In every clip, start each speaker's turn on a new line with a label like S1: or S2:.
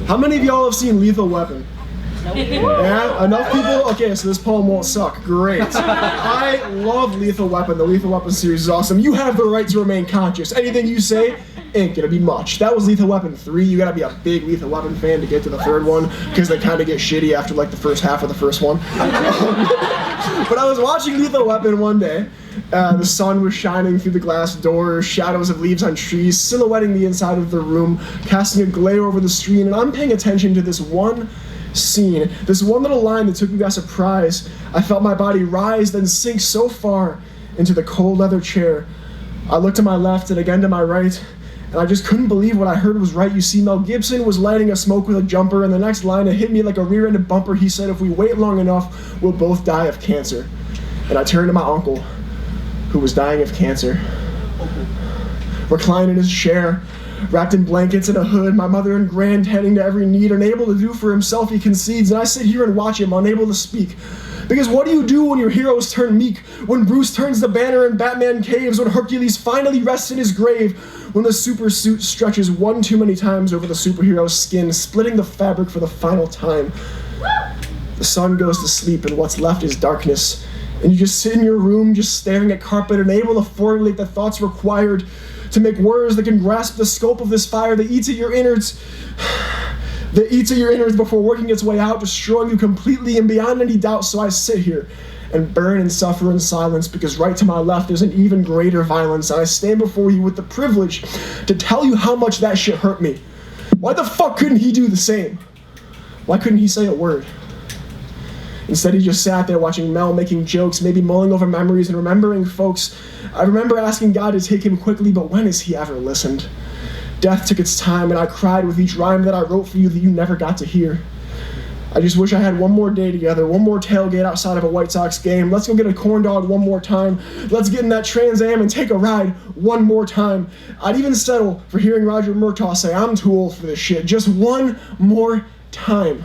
S1: How many of y'all have seen Lethal Weapon? Yeah, enough people? Okay, so this poem won't suck. Great. I love Lethal Weapon. The Lethal Weapon series is awesome. You have the right to remain conscious. Anything you say ain't gonna be much. That was Lethal Weapon 3. You gotta be a big Lethal Weapon fan to get to the third one, because they kind of get shitty after like the first half of the first one. But I was watching Lethal Weapon one day. The sun was shining through the glass doors, shadows of leaves on trees, silhouetting the inside of the room, casting a glare over the screen, and I'm paying attention to this one scene, this one little line that took me by surprise. I felt my body rise, then sink so far into the cold leather chair. I looked to my left and again to my right, and I just couldn't believe what I heard was right. You see, Mel Gibson was lighting a smoke with a jumper, and the next line, it hit me like a rear-ended bumper. He said, if we wait long enough, we'll both die of cancer. And I turned to my uncle, who was dying of cancer. Reclined in his chair, wrapped in blankets and a hood, my mother and grand tending to every need, unable to do for himself, he concedes, and I sit here and watch him, unable to speak. Because what do you do when your heroes turn meek? When Bruce turns the banner and Batman caves? When Hercules finally rests in his grave? When the super suit stretches one too many times over the superhero's skin, splitting the fabric for the final time? The sun goes to sleep and what's left is darkness. And you just sit in your room, just staring at carpet, unable to formulate the thoughts required to make words that can grasp the scope of this fire that eats at your innards. That eats at your innards before working its way out, destroying you completely and beyond any doubt. So I sit here and burn and suffer in silence, because right to my left there's an even greater violence, and I stand before you with the privilege to tell you how much that shit hurt me. Why the fuck couldn't he do the same? Why couldn't he say a word? Instead, he just sat there watching Mel making jokes, maybe mulling over memories and remembering folks. I remember asking God to take him quickly, but when has he ever listened? Death took its time, and I cried with each rhyme that I wrote for you that you never got to hear. I just wish I had one more day together, one more tailgate outside of a White Sox game. Let's go get a corn dog one more time. Let's get in that Trans Am and take a ride one more time. I'd even settle for hearing Roger Murtaugh say, I'm too old for this shit, just one more time.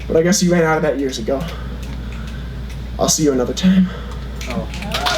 S1: But I guess you ran out of that years ago. I'll see you another time.
S2: Oh.